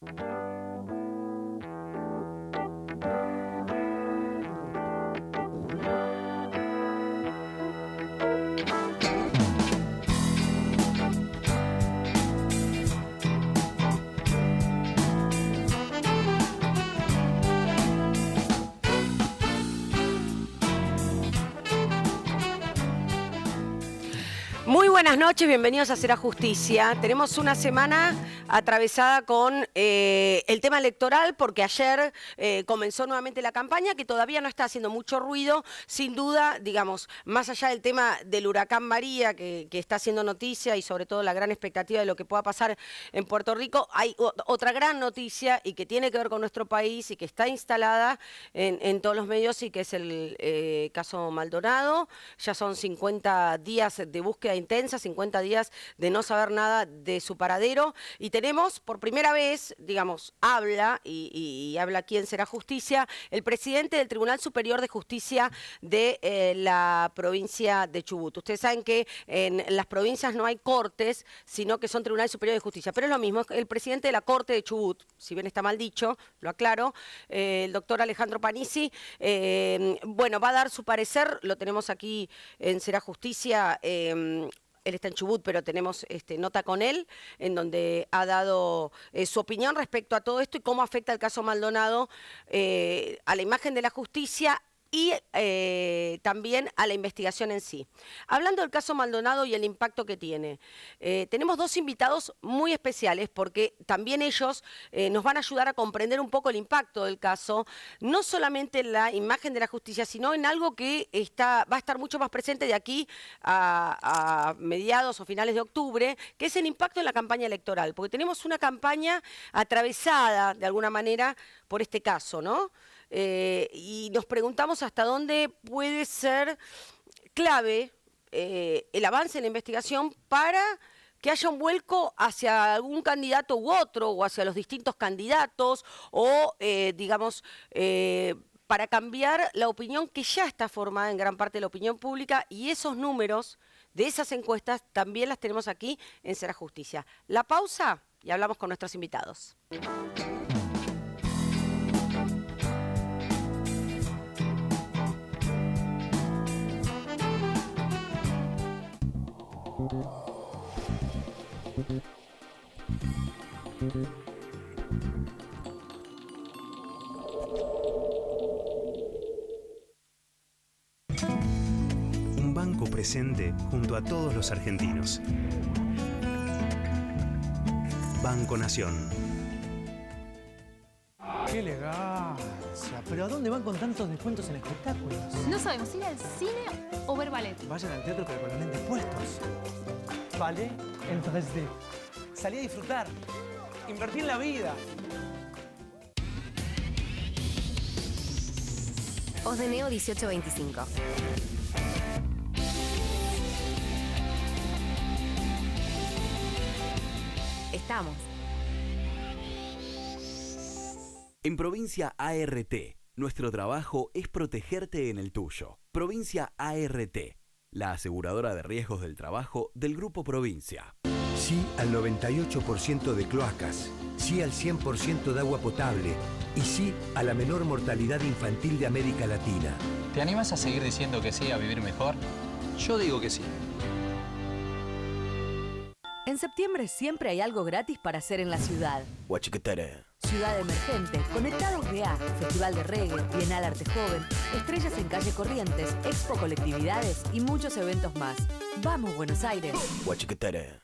Muy buenas noches, bienvenidos a Será Justicia. Tenemos una semana atravesada con el tema electoral porque ayer comenzó nuevamente la campaña que todavía no está haciendo mucho ruido. Sin duda, digamos, más allá del tema del huracán María que está haciendo noticia y sobre todo la gran expectativa de lo que pueda pasar en Puerto Rico, hay otra gran noticia y que tiene que ver con nuestro país y que está instalada en todos los medios y que es el caso Maldonado. Ya son 50 días de búsqueda intensa, 50 días de no saber nada de su paradero y tenemos por primera vez, digamos, habla y habla quién será justicia, el presidente del Tribunal Superior de Justicia de la provincia de Chubut. Ustedes saben que en las provincias no hay cortes, sino que son Tribunal Superior de Justicia, pero es lo mismo, es el presidente de la Corte de Chubut, si bien está mal dicho, lo aclaro, el doctor Alejandro Panici, bueno, va a dar su parecer, lo tenemos aquí en Será Justicia. Él está en Chubut, pero tenemos nota con él, en donde ha dado su opinión respecto a todo esto y cómo afecta el caso Maldonado a la imagen de la justicia y también a la investigación en sí. Hablando del caso Maldonado y el impacto que tiene, tenemos dos invitados muy especiales porque también ellos nos van a ayudar a comprender un poco el impacto del caso, no solamente en la imagen de la justicia, sino en algo que va a estar mucho más presente de aquí a mediados o finales de octubre, que es el impacto en la campaña electoral, porque tenemos una campaña atravesada de alguna manera por este caso, ¿no? Y nos preguntamos hasta dónde puede ser clave el avance en la investigación para que haya un vuelco hacia algún candidato u otro, o hacia los distintos candidatos, o digamos, para cambiar la opinión que ya está formada en gran parte de la opinión pública, y esos números de esas encuestas también las tenemos aquí en Será Justicia. La pausa y hablamos con nuestros invitados. Un banco presente junto a todos los argentinos. Banco Nación. ¡Qué elegancia! ¿Pero a dónde van con tantos descuentos en espectáculos? No sabemos ir al cine o ver ballet. Vayan al teatro pero con los lentes puestos. Ballet en 3D. Salí a disfrutar. Invertí en la vida. Osdeneo 1825. Estamos. En Provincia ART, nuestro trabajo es protegerte en el tuyo. Provincia ART, la aseguradora de riesgos del trabajo del Grupo Provincia. Sí al 98% de cloacas, sí al 100% de agua potable y sí a la menor mortalidad infantil de América Latina. ¿Te animas a seguir diciendo que sí a vivir mejor? Yo digo que sí. En septiembre siempre hay algo gratis para hacer en la ciudad. Huachiquetere. Ciudad Emergente, Conectados de A, Festival de Reggae, Bienal Arte Joven, Estrellas en Calle Corrientes, Expo Colectividades y muchos eventos más. ¡Vamos, Buenos Aires! Huachiquetere.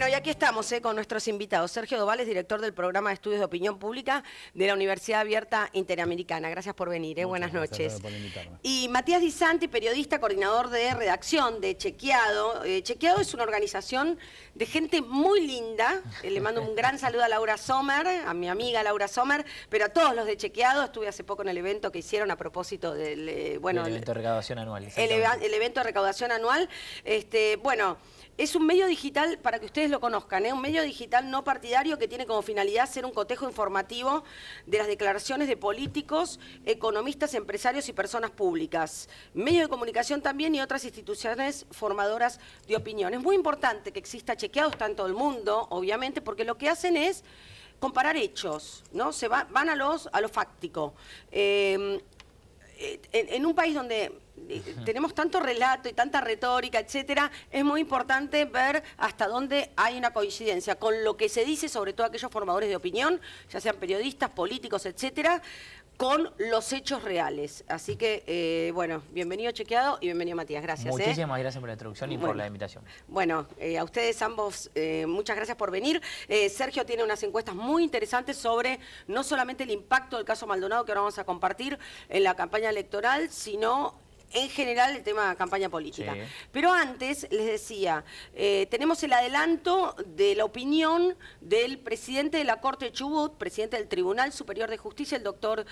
Bueno, y aquí estamos con nuestros invitados. Sergio Dovales, director del programa de estudios de opinión pública de la Universidad Abierta Interamericana. Gracias por venir, buenas noches. Por invitarme. Y Matías Di Santi, periodista, coordinador de redacción de Chequeado. Chequeado es una organización de gente muy linda. Le mando un gran saludo a Laura Sommer, a mi amiga Laura Sommer, pero a todos los de Chequeado. Estuve hace poco en el evento que hicieron a propósito del el evento de recaudación anual. El evento de recaudación anual. Bueno, es un medio digital, para que ustedes lo conozcan, un medio digital no partidario que tiene como finalidad ser un cotejo informativo de las declaraciones de políticos, economistas, empresarios y personas públicas. Medio de comunicación también y otras instituciones formadoras de opinión. Es muy importante que exista Chequeado, está en todo el mundo, obviamente, porque lo que hacen es comparar hechos, ¿no? Van a lo fáctico. En un país donde tenemos tanto relato y tanta retórica, etcétera, es muy importante ver hasta dónde hay una coincidencia con lo que se dice, sobre todo aquellos formadores de opinión, ya sean periodistas, políticos, etcétera, con los hechos reales. Así que, bueno, bienvenido Chequeado y bienvenido Matías, gracias. Muchísimas gracias por la introducción y por la invitación. Bueno, a ustedes ambos, muchas gracias por venir. Sergio tiene unas encuestas muy interesantes sobre no solamente el impacto del caso Maldonado, que ahora vamos a compartir en la campaña electoral, sino en general el tema de campaña política. Sí. Pero antes, les decía, tenemos el adelanto de la opinión del presidente de la Corte de Chubut, presidente del Tribunal Superior de Justicia, el doctor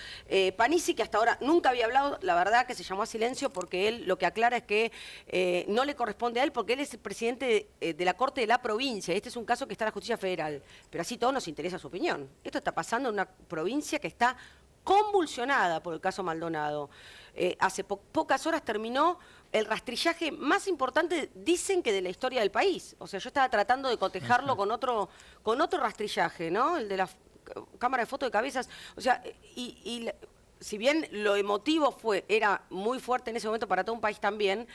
Panici, que hasta ahora nunca había hablado, la verdad que se llamó a silencio porque él lo que aclara es que no le corresponde a él porque él es el presidente de la Corte de la provincia. Este es un caso que está en la justicia federal, pero así todo nos interesa su opinión. Esto está pasando en una provincia que está convulsionada por el caso Maldonado. Hace pocas horas terminó el rastrillaje más importante, dicen que de la historia del país. O sea, yo estaba tratando de cotejarlo con otro rastrillaje, ¿no? El de la cámara de fotos de cabezas. O sea, si bien lo emotivo era muy fuerte en ese momento para todo un país también,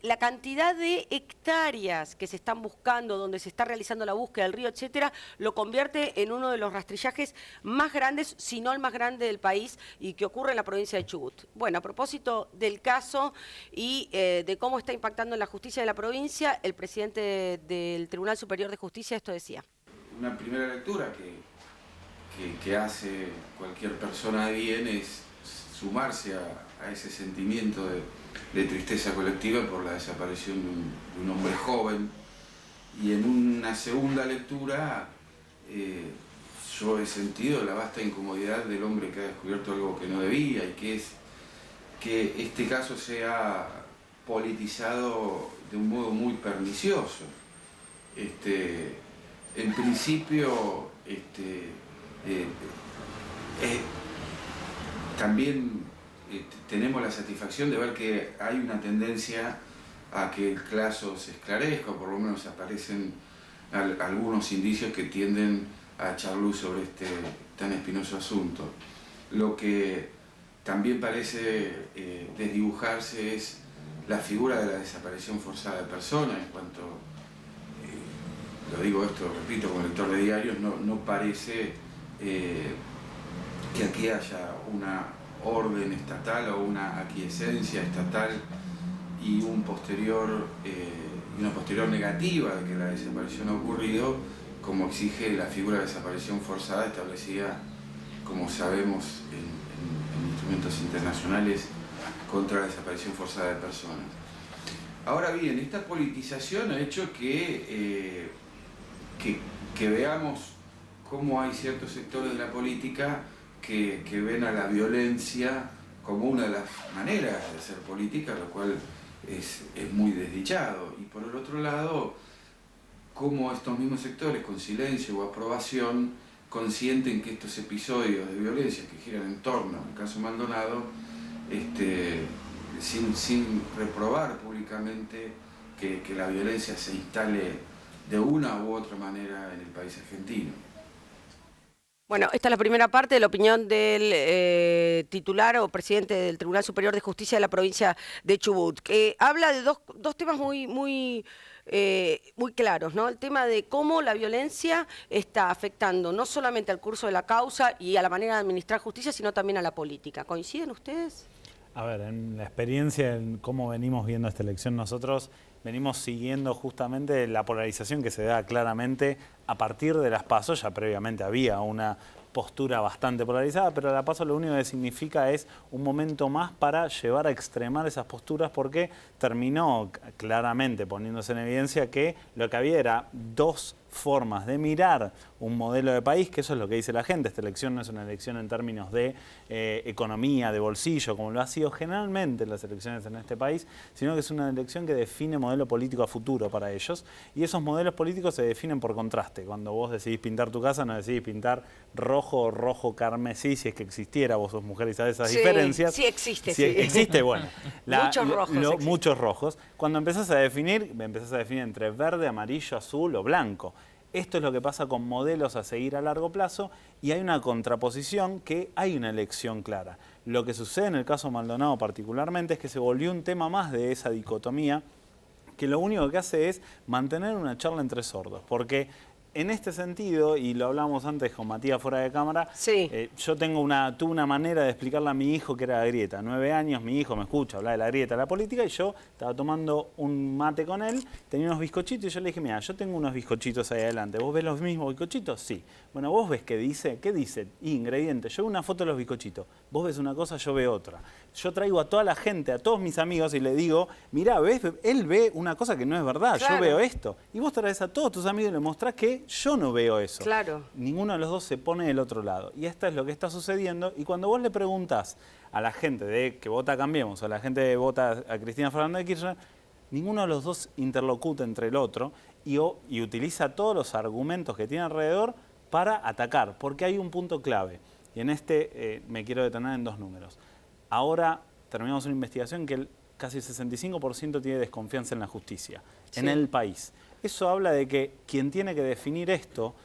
la cantidad de hectáreas que se están buscando, donde se está realizando la búsqueda del río, etcétera, lo convierte en uno de los rastrillajes más grandes, si no el más grande del país, y que ocurre en la provincia de Chubut. Bueno, a propósito del caso y de cómo está impactando en la justicia de la provincia, el presidente del Tribunal Superior de Justicia esto decía. Una primera lectura que hace cualquier persona de bien es sumarse a ese sentimiento de tristeza colectiva por la desaparición de un hombre joven, y en una segunda lectura yo he sentido la vasta incomodidad del hombre que ha descubierto algo que no debía, y que es que este caso se ha politizado de un modo muy pernicioso. En principio también tenemos la satisfacción de ver que hay una tendencia a que el caso se esclarezca, o por lo menos aparecen algunos indicios que tienden a echar luz sobre este tan espinoso asunto. Lo que también parece desdibujarse es la figura de la desaparición forzada de personas. En cuanto, lo digo esto, repito, como lector de diarios, no parece que aquí haya una orden estatal o una aquiescencia estatal y una posterior negativa de que la desaparición ha ocurrido, como exige la figura de desaparición forzada establecida, como sabemos, en instrumentos internacionales contra la desaparición forzada de personas. Ahora bien, esta politización ha hecho que veamos cómo hay ciertos sectores de la política que ven a la violencia como una de las maneras de hacer política, lo cual es muy desdichado. Y por el otro lado, cómo estos mismos sectores, con silencio o aprobación, consienten que estos episodios de violencia que giran en torno al caso Maldonado, sin reprobar públicamente que la violencia se instale de una u otra manera en el país argentino. Bueno, esta es la primera parte de la opinión del titular o presidente del Tribunal Superior de Justicia de la provincia de Chubut, que habla de dos temas muy claros, ¿no? El tema de cómo la violencia está afectando no solamente al curso de la causa y a la manera de administrar justicia, sino también a la política. ¿Coinciden ustedes? A ver, en la experiencia, en cómo venimos viendo esta elección nosotros, venimos siguiendo justamente la polarización que se da claramente a partir de las PASO. Ya previamente había una postura bastante polarizada, pero la PASO lo único que significa es un momento más para llevar a extremar esas posturas, porque terminó claramente poniéndose en evidencia que lo que había era dos formas de mirar un modelo de país, que eso es lo que dice la gente. Esta elección no es una elección en términos de economía, de bolsillo, como lo ha sido generalmente las elecciones en este país, sino que es una elección que define modelo político a futuro para ellos, y esos modelos políticos se definen por contraste. Cuando vos decidís pintar tu casa, no decidís pintar rojo o rojo carmesí, si es que existiera, vos sos mujer y sabés esas diferencias. Sí existe, sí. Existe, bueno. Muchos rojos. Cuando empezás a definir entre verde, amarillo, azul o blanco. Esto es lo que pasa con modelos a seguir a largo plazo, y hay una contraposición, que hay una elección clara. Lo que sucede en el caso Maldonado particularmente es que se volvió un tema más de esa dicotomía, que lo único que hace es mantener una charla entre sordos, porque en este sentido, y lo hablábamos antes con Matías fuera de cámara, yo tuve una manera de explicarle a mi hijo que era la grieta. 9 años, mi hijo me escucha hablar de la grieta, de la política, y yo estaba tomando un mate con él, tenía unos bizcochitos, y yo le dije, mira, yo tengo unos bizcochitos ahí adelante, ¿vos ves los mismos bizcochitos? Sí. Bueno, ¿vos ves qué dice? ¿Qué dice? Ingredientes. Yo veo una foto de los bizcochitos. Vos ves una cosa, yo veo otra. Yo traigo a toda la gente, a todos mis amigos, y le digo, mirá, ¿ves? Él ve una cosa que no es verdad, claro. Yo veo esto. Y vos traes a todos tus amigos y le mostrás que yo no veo eso. Claro. Ninguno de los dos se pone del otro lado. Y esto es lo que está sucediendo. Y cuando vos le preguntás a la gente de que vota Cambiemos, o a la gente que vota a Cristina Fernández de Kirchner, ninguno de los dos interlocuta entre el otro y utiliza todos los argumentos que tiene alrededor para atacar, porque hay un punto clave. Y en me quiero detener en 2 números. Ahora terminamos una investigación que casi el 65% tiene desconfianza en la justicia, en el país. Eso habla de que quien tiene que definir esto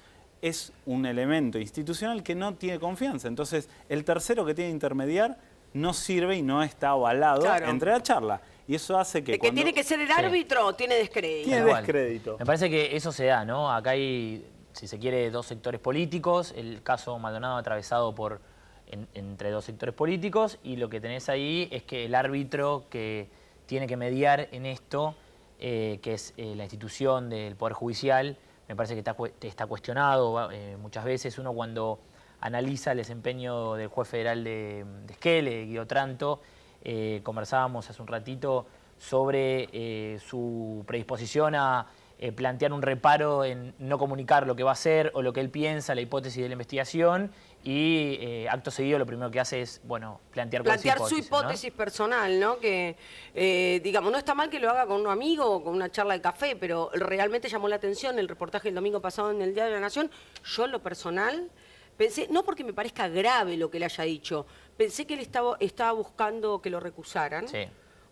es un elemento institucional que no tiene confianza. Entonces, el tercero que tiene que intermediar no sirve y no está avalado entre la charla. Y eso hace que... que tiene que ser el árbitro, tiene descrédito. Tiene descrédito. Me parece que eso se da, ¿no? Acá hay, si se quiere, 2 sectores políticos. El caso Maldonado atravesado entre 2 sectores políticos, y lo que tenés ahí es que el árbitro que tiene que mediar en esto, que es la institución del Poder Judicial, me parece que está cuestionado muchas veces. Uno, cuando analiza el desempeño del juez federal de Esquel, Guido Tranto, conversábamos hace un ratito sobre su predisposición a plantear un reparo en no comunicar lo que va a hacer o lo que él piensa, la hipótesis de la investigación, y acto seguido lo primero que hace es, bueno, plantear su hipótesis, ¿no? Personal, ¿no? Que, digamos, no está mal que lo haga con un amigo o con una charla de café, pero realmente llamó la atención el reportaje el domingo pasado en el Diario de la Nación. Yo, en lo personal, pensé, no porque me parezca grave lo que él haya dicho, pensé que él estaba buscando que lo recusaran. Sí.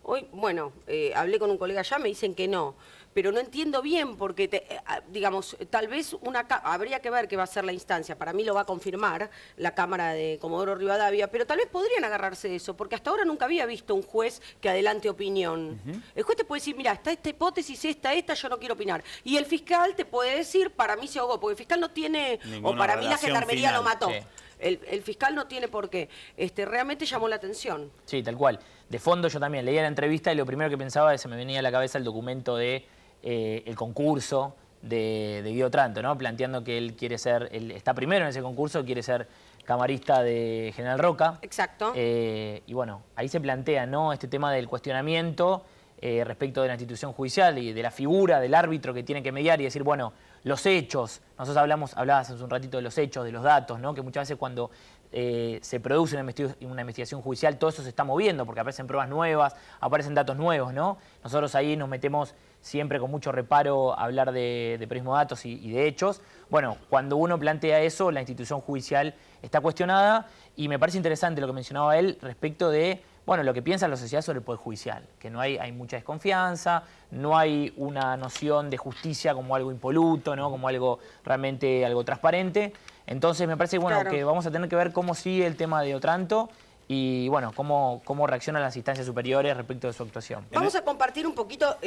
Hoy, bueno, hablé con un colega allá, me dicen que no, pero no entiendo bien porque, digamos, tal vez habría que ver qué va a ser la instancia. Para mí lo va a confirmar la Cámara de Comodoro Rivadavia, pero tal vez podrían agarrarse de eso, porque hasta ahora nunca había visto un juez que adelante opinión. El juez te puede decir, mira, está esta hipótesis, esta, yo no quiero opinar. Y el fiscal te puede decir, para mí se ahogó, porque el fiscal no tiene, o para mí la gendarmería lo mató. Sí. El fiscal no tiene por qué. Realmente llamó la atención. Sí, tal cual. De fondo yo también leía la entrevista y lo primero que pensaba, se me venía a la cabeza el documento de el concurso de Guido Tranto, ¿no? Planteando que él quiere ser, él está primero en ese concurso, quiere ser camarista de General Roca. Exacto. Y bueno, ahí se plantea, ¿no?, este tema del cuestionamiento respecto de la institución judicial y de la figura del árbitro que tiene que mediar y decir, bueno, los hechos, nosotros hablabas hace un ratito de los hechos, de los datos, ¿no?, que muchas veces cuando se produce una investigación judicial, todo eso se está moviendo porque aparecen pruebas nuevas, aparecen datos nuevos, ¿no? Nosotros ahí nos metemos siempre con mucho reparo a hablar de periodismo de datos y de hechos. Bueno, cuando uno plantea eso, la institución judicial está cuestionada, y me parece interesante lo que mencionaba él respecto de, bueno, lo que piensa la sociedad sobre el Poder Judicial, que no hay mucha desconfianza, no hay una noción de justicia como algo impoluto, ¿no?, como algo realmente algo transparente. Entonces me parece, bueno, que vamos a tener que ver cómo sigue el tema de Otranto y bueno, cómo reaccionan las instancias superiores respecto de su actuación. Vamos a compartir respecto de su actuación. Vamos a compartir un poquito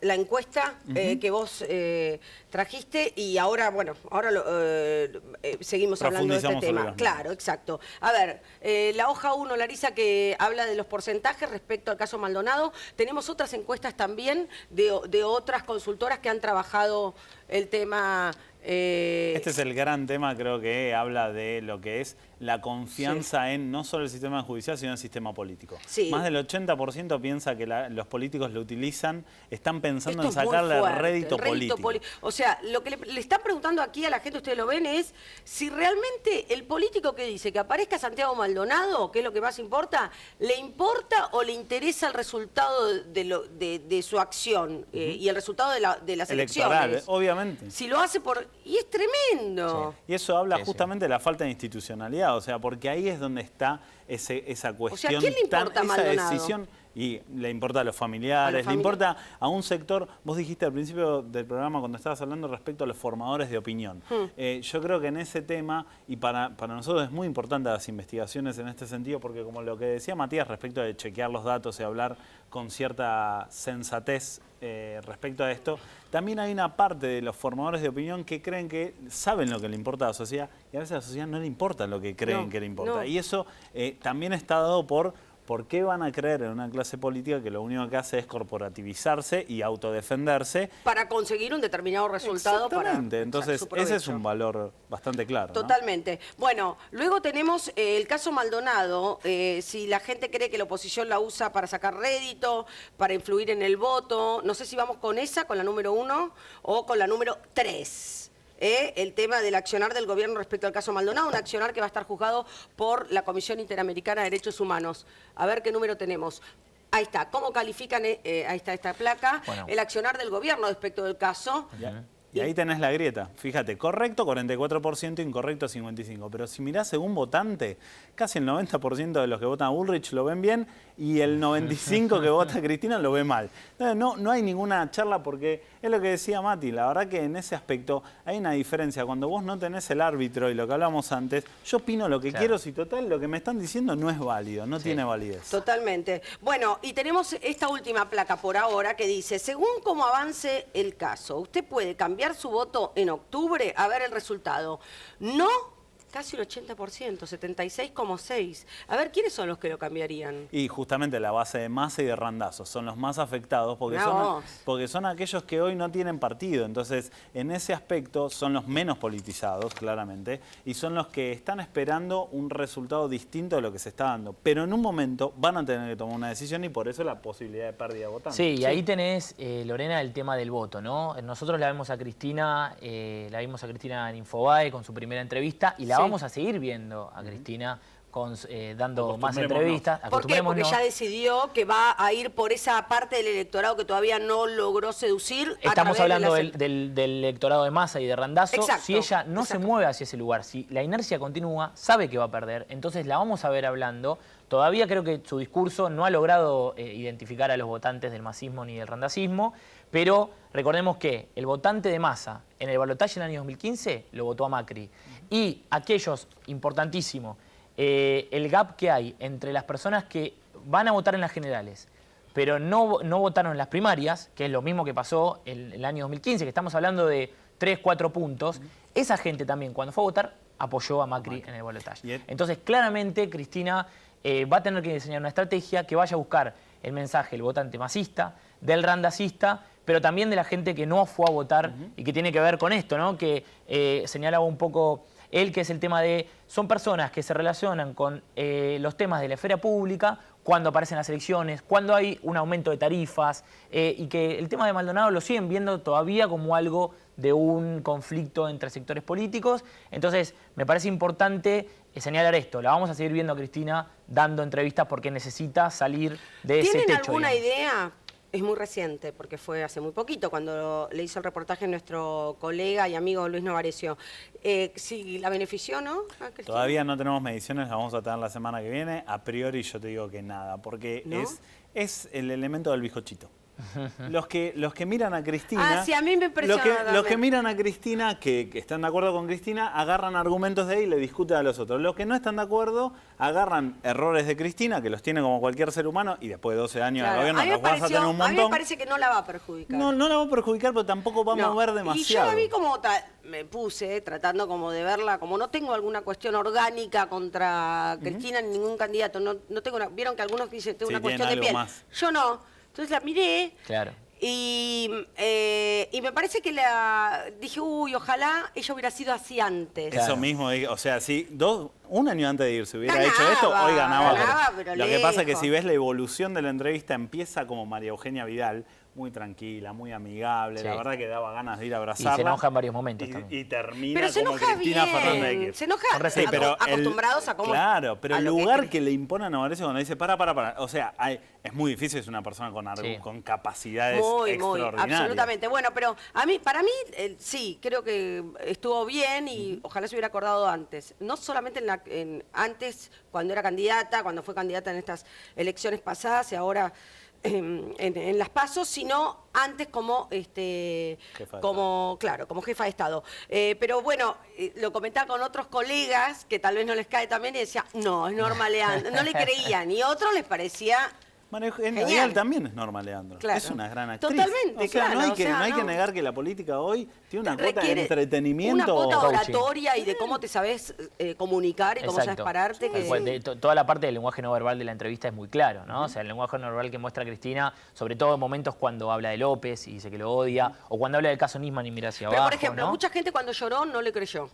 la encuesta que vos trajiste y ahora, bueno, seguimos hablando de este tema. Claro, exacto. A ver, la hoja 1, Larisa, que habla de los porcentajes respecto al caso Maldonado. Tenemos otras encuestas también de otras consultoras que han trabajado el tema. Este es el gran tema, creo que habla de lo que es la confianza en no solo el sistema judicial, sino el sistema político. Sí. Más del 80% piensa que los políticos lo utilizan, están pensando en sacarle rédito político. O sea, lo que le están preguntando aquí a la gente, ustedes lo ven, es si realmente el político que dice que aparezca Santiago Maldonado, que es lo que más importa, ¿le importa o le interesa el resultado de su acción y el resultado de las elecciones? Obviamente. Si lo hace por... Y es tremendo. Sí. Y eso habla justamente de la falta de institucionalidad, o sea, porque ahí es donde está esa cuestión, o sea, ¿quién le importa esa decisión. Y le importa a los familiares, le importa a un sector. Vos dijiste al principio del programa, cuando estabas hablando respecto a los formadores de opinión. Yo creo que en ese tema, y para nosotros es muy importante las investigaciones en este sentido, porque como lo que decía Matías respecto de chequear los datos y hablar con cierta sensatez respecto a esto, también hay una parte de los formadores de opinión que creen que saben lo que le importa a la sociedad y a veces a la sociedad no le importa lo que creen que le importa. Y eso también está dado por qué van a creer en una clase política que lo único que hace es corporativizarse y autodefenderse. Para conseguir un determinado resultado. Exactamente. Entonces ese es un valor bastante claro. Totalmente. ¿No? Bueno, luego tenemos el caso Maldonado. Si la gente cree que la oposición la usa para sacar rédito, para influir en el voto. No sé si vamos con esa, con la número 1 o con la número 3. El tema del accionar del gobierno respecto al caso Maldonado, un accionar que va a estar juzgado por la Comisión Interamericana de Derechos Humanos. A ver qué número tenemos. Ahí está. ¿Cómo califican? Ahí está esta placa. Bueno. El accionar del gobierno respecto del caso. Y ahí tenés la grieta. Fíjate, correcto 44%, incorrecto 55%. Pero si mirás según votante, casi el 90% de los que votan a Bullrich lo ven bien y el 95% que vota a Cristina lo ve mal. No hay ninguna charla porque es lo que decía Mati. La verdad que en ese aspecto hay una diferencia. Cuando vos no tenés el árbitro y lo que hablamos antes, yo opino lo que quiero si total lo que me están diciendo no es válido, no tiene validez. Totalmente. Bueno, y tenemos esta última placa por ahora que dice, según cómo avance el caso, usted puede cambiar su voto en octubre a ver el resultado. No, casi el 80%, 76,6%. A ver, ¿quiénes son los que lo cambiarían? Y justamente la base de Massa y de Randazzo son los más afectados porque son aquellos que hoy no tienen partido. Entonces, en ese aspecto son los menos politizados, claramente, y son los que están esperando un resultado distinto de lo que se está dando. Pero en un momento van a tener que tomar una decisión y por eso la posibilidad de pérdida de votantes. Sí, y ahí tenés, Lorena, el tema del voto, ¿no? Nosotros la vimos a Cristina en Infobae con su primera entrevista y la vamos a seguir viendo a Cristina dando más entrevistas. ¿Por qué? Porque ya decidió que va a ir por esa parte del electorado que todavía no logró seducir. Estamos hablando del electorado de Massa y de Randazzo. Exacto, si ella no se mueve hacia ese lugar, si la inercia continúa, sabe que va a perder, entonces la vamos a ver hablando. Todavía creo que su discurso no ha logrado identificar a los votantes del masismo ni del randacismo, pero recordemos que el votante de Massa en el balotaje en el año 2015 lo votó a Macri. Y aquellos, importantísimo, el gap que hay entre las personas que van a votar en las generales, pero no votaron en las primarias, que es lo mismo que pasó en el año 2015, que estamos hablando de 3, 4 puntos, esa gente también cuando fue a votar apoyó a Macri en el balotaje. Entonces claramente Cristina va a tener que diseñar una estrategia que vaya a buscar el mensaje del votante masista, del randacista, pero también de la gente que no fue a votar y que tiene que ver con esto, ¿no? Que señalaba un poco él, que es el tema de, son personas que se relacionan con los temas de la esfera pública cuando aparecen las elecciones, cuando hay un aumento de tarifas, y que el tema de Maldonado lo siguen viendo todavía como algo de un conflicto entre sectores políticos. Entonces, me parece importante señalar esto. La vamos a seguir viendo a Cristina dando entrevistas porque necesita salir de ese techo. ¿Tienen alguna idea? Es muy reciente, porque fue hace muy poquito, cuando le hizo el reportaje nuestro colega y amigo Luis Novarecio. ¿Si la benefició o no? Todavía no tenemos mediciones, la vamos a tener la semana que viene. A priori yo te digo que nada, porque es el elemento del bizcochito. Los que miran a Cristina... Ah, sí, a mí me impresiona. Los que miran a Cristina, que están de acuerdo con Cristina, agarran argumentos de ahí y le discuten a los otros. Los que no están de acuerdo, agarran errores de Cristina, que los tiene como cualquier ser humano, y después de 12 años de gobierno los vas a tener un montón. A mí me parece que no la va a perjudicar. No la va a perjudicar, pero tampoco va a mover demasiado. Y yo la vi como me puse tratando como de verla, como no tengo alguna cuestión orgánica contra Cristina ni ningún candidato, no tengo vieron que algunos dicen tengo una cuestión de piel. Yo no. Entonces la miré. Claro. Y me parece que dije, uy, ojalá ella hubiera sido así antes. Eso mismo, o sea, si un año antes de irse hubiera hecho esto, hoy ganaba. Pero lo que pasa es que si ves la evolución de la entrevista, empieza como María Eugenia Vidal, muy tranquila, muy amigable, la verdad que daba ganas de ir a abrazarla. Y se enoja en varios momentos también. Y termina pero se como enoja Cristina bien. Fernández. Se enoja acostumbrados a cómo... Claro, pero el lugar que le imponen a Novarecio cuando dice para. O sea, es muy difícil, es una persona con capacidades extraordinarias. Muy, absolutamente. Bueno, pero para mí, sí, creo que estuvo bien y ojalá se hubiera acordado antes. No solamente antes, cuando era candidata, cuando fue candidata en estas elecciones pasadas y ahora... En las pasos, sino antes como jefa de Estado. Pero bueno, lo comentaba con otros colegas que tal vez no les cae también y decía, no, es Norma Leandro. No le creían y otros les parecía... En Vidal también es Norma Leandro. Claro. Es una gran actriz. Totalmente, o sea, claro. No hay que negar que la política hoy tiene una cuota de entretenimiento. Una cuota oratoria y de cómo te sabes comunicar y cómo sabes pararte. Toda la parte del lenguaje no verbal de la entrevista es muy claro, ¿no? O sea, el lenguaje no verbal que muestra Cristina, sobre todo en momentos cuando habla de López y dice que lo odia, o cuando habla del caso Nisman y mira hacia abajo. Pero, por ejemplo, mucha gente cuando lloró no le creyó.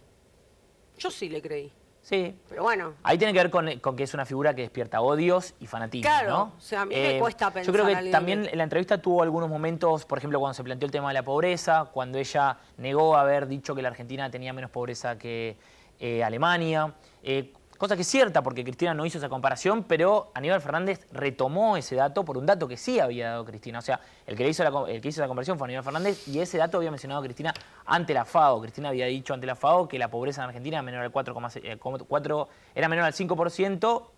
Yo sí le creí. Sí. Pero bueno. Ahí tiene que ver con que es una figura que despierta odios y fanatismo, claro, ¿no? O sea, a mí me cuesta pensar. Yo creo que también en la entrevista tuvo algunos momentos, por ejemplo, cuando se planteó el tema de la pobreza, cuando ella negó haber dicho que la Argentina tenía menos pobreza que Alemania. Cosa que es cierta, porque Cristina no hizo esa comparación, pero Aníbal Fernández retomó ese dato por un dato que sí había dado Cristina. O sea, el que hizo esa comparación fue Aníbal Fernández y ese dato había mencionado a Cristina ante la FAO. Cristina había dicho ante la FAO que la pobreza en Argentina era menor al 5%,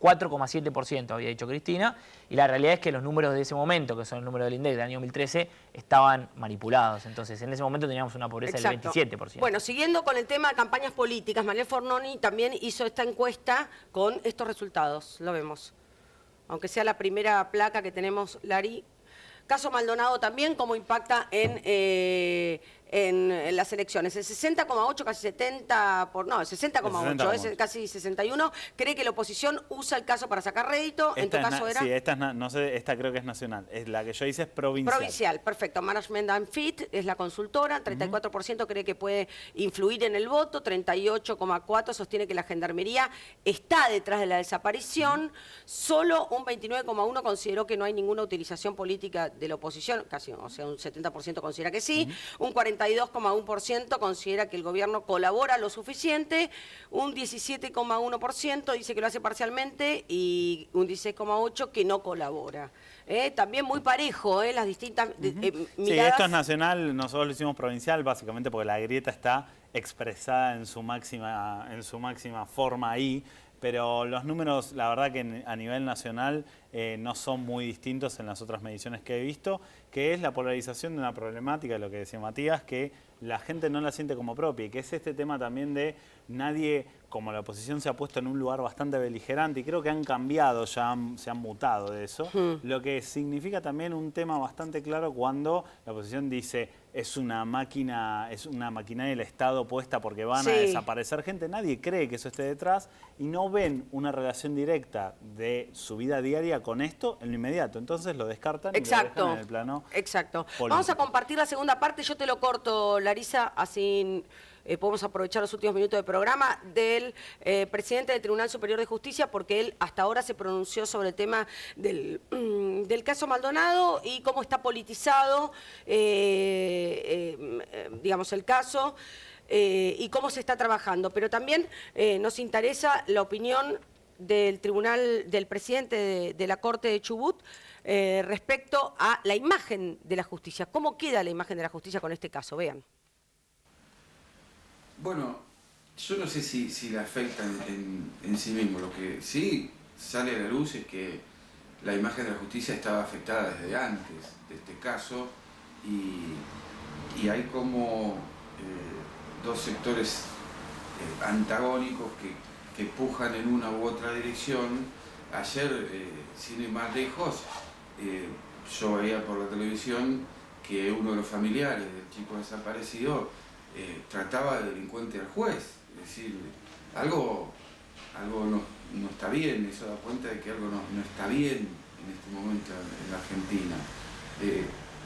4,7% había dicho Cristina. Y la realidad es que los números de ese momento, que son el número del INDEC del año 2013, estaban manipulados. Entonces, en ese momento teníamos una pobreza del 27%. Bueno, siguiendo con el tema de campañas políticas, Mariel Fornoni también hizo esta encuesta con estos resultados. Lo vemos. Aunque sea la primera placa que tenemos, Lari. Caso Maldonado también, cómo impacta en las elecciones. El 60,8, casi 70, el 60,8, es casi 61. ¿Cree que la oposición usa el caso para sacar rédito? ¿En tu caso era? Sí, esta creo que es nacional. La que yo hice es provincial. Provincial, perfecto. Management and Fit es la consultora. 34% cree que puede influir en el voto. 38,4% sostiene que la Gendarmería está detrás de la desaparición. Solo un 29,1% consideró que no hay ninguna utilización política de la oposición. Casi, o sea, un 70% considera que sí. Un 42,1% considera que el gobierno colabora lo suficiente, un 17,1% dice que lo hace parcialmente y un 16,8% que no colabora. También muy parejo, las distintas miradas. Sí, esto es nacional, nosotros lo hicimos provincial básicamente porque la grieta está expresada en su máxima forma ahí. Pero los números, la verdad que a nivel nacional no son muy distintos en las otras mediciones que he visto, que es la polarización de una problemática, lo que decía Matías, que la gente no la siente como propia y que es este tema también de nadie, como la oposición se ha puesto en un lugar bastante beligerante y creo que han cambiado, se han mutado de eso, lo que significa también un tema bastante claro cuando la oposición dice es una maquinaria del Estado puesta porque van a desaparecer gente, nadie cree que eso esté detrás y no ven una relación directa de su vida diaria con esto en lo inmediato, entonces lo descartan y lo dejan en el plano político. Vamos a compartir la segunda parte, yo te lo corto, Larisa, así podemos aprovechar los últimos minutos del programa, del presidente del Tribunal Superior de Justicia, porque él hasta ahora se pronunció sobre el tema del caso Maldonado y cómo está politizado, digamos, el caso y cómo se está trabajando. Pero también nos interesa la opinión del tribunal, del presidente de la Corte de Chubut, respecto a la imagen de la justicia. ¿Cómo queda la imagen de la justicia con este caso? Vean. Bueno, yo no sé si la afecta en sí mismo. Lo que sí sale a la luz es que la imagen de la justicia estaba afectada desde antes de este caso y hay como dos sectores antagónicos que pujan en una u otra dirección. Ayer, sin ir más lejos, yo veía por la televisión que uno de los familiares del chico desaparecido trataba de delincuente al juez. Es decir, algo no está bien, eso da cuenta de que algo no está bien en este momento en la Argentina.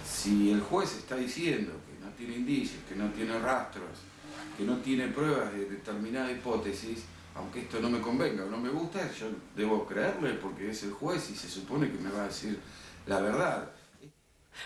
Si el juez está diciendo que no tiene indicios, que no tiene rastros, que no tiene pruebas de determinada hipótesis, aunque esto no me convenga o no me gusta, yo debo creerle porque es el juez y se supone que me va a decir la verdad.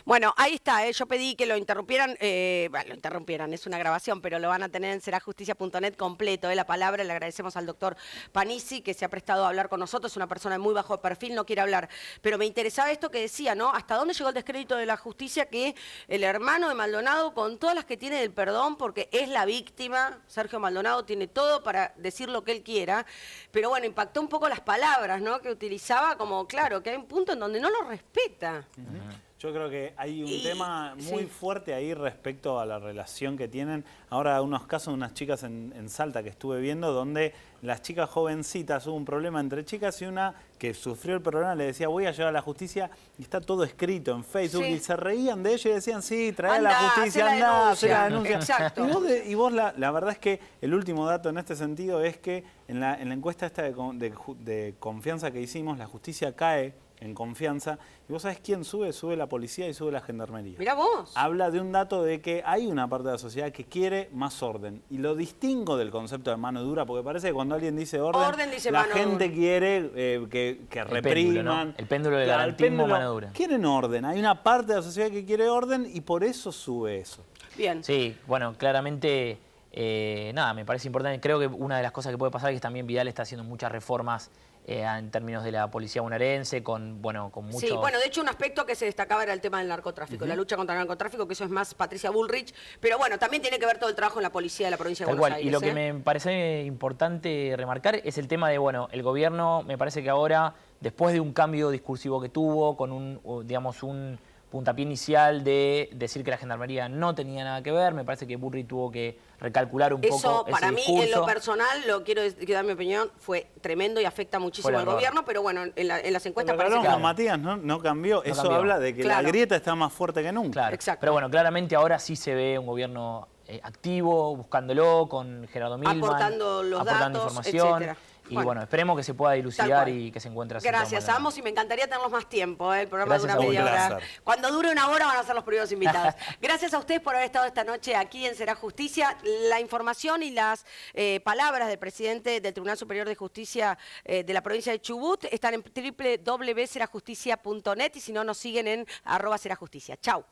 Bueno, ahí está, yo pedí que lo interrumpieran, bueno, lo interrumpieran, es una grabación, pero lo van a tener en serajusticia.net completo, la palabra. Le agradecemos al doctor Panici que se ha prestado a hablar con nosotros, es una persona de muy bajo perfil, no quiere hablar, pero me interesaba esto que decía, ¿no? ¿Hasta dónde llegó el descrédito de la justicia que el hermano de Maldonado, con todas las que tiene del perdón, porque es la víctima, Sergio Maldonado tiene todo para decir lo que él quiera, pero bueno, impactó un poco las palabras, ¿no? Que utilizaba, como claro, que hay un punto en donde no lo respeta. Yo creo que hay un tema muy fuerte ahí respecto a la relación que tienen. Ahora, unos casos de unas chicas en Salta que estuve viendo, donde las chicas jovencitas, hubo un problema entre chicas y una que sufrió el problema le decía, voy a llevar a la justicia, y está todo escrito en Facebook, y se reían de ello y decían, sí, trae a la justicia, anda, hace la denuncia. Exacto. Y vos la verdad es que el último dato en este sentido es que en la encuesta esta de confianza que hicimos, la justicia cae en confianza, y vos sabés quién sube, sube la policía y sube la gendarmería. Mirá vos. Habla de un dato de que hay una parte de la sociedad que quiere más orden, y lo distingo del concepto de mano dura, porque parece que cuando alguien dice orden dice la gente quiere que repriman. El péndulo del garantismo, mano dura. Quieren orden, hay una parte de la sociedad que quiere orden y por eso sube eso. Bien. Sí, bueno, claramente, nada, me parece importante. Creo que una de las cosas que puede pasar es que también Vidal está haciendo muchas reformas en términos de la policía bonaerense, con muchos... Sí, bueno, de hecho un aspecto que se destacaba era el tema del narcotráfico, la lucha contra el narcotráfico, que eso es más Patricia Bullrich, pero bueno, también tiene que ver todo el trabajo en la policía de la provincia de Buenos Aires. Y lo que me parece importante remarcar es el tema de, bueno, el gobierno me parece que ahora, después de un cambio discursivo que tuvo, con un puntapié inicial de decir que la gendarmería no tenía nada que ver, me parece que Bullrich tuvo que recalcular un poco ese discurso. Eso, para mí, en lo personal, lo quiero dar mi opinión, fue tremendo y afecta muchísimo al gobierno, pero bueno, en las encuestas parece que... Matías no cambió, eso habla de que la grieta está más fuerte que nunca. Claro. Exacto. Pero bueno, claramente ahora sí se ve un gobierno activo, buscándolo, con Gerardo Milman, aportando los datos, información. Etcétera. Y bueno, esperemos que se pueda dilucidar y que se encuentre así. Gracias a ambos y me encantaría tenerlos más tiempo. El programa dura media hora. Cuando dure una hora van a ser los primeros invitados. Gracias a ustedes por haber estado esta noche aquí en Será Justicia. La información y las palabras del presidente del Tribunal Superior de Justicia de la provincia de Chubut están en www.serajusticia.net y si no nos siguen en @serajusticia. Chau.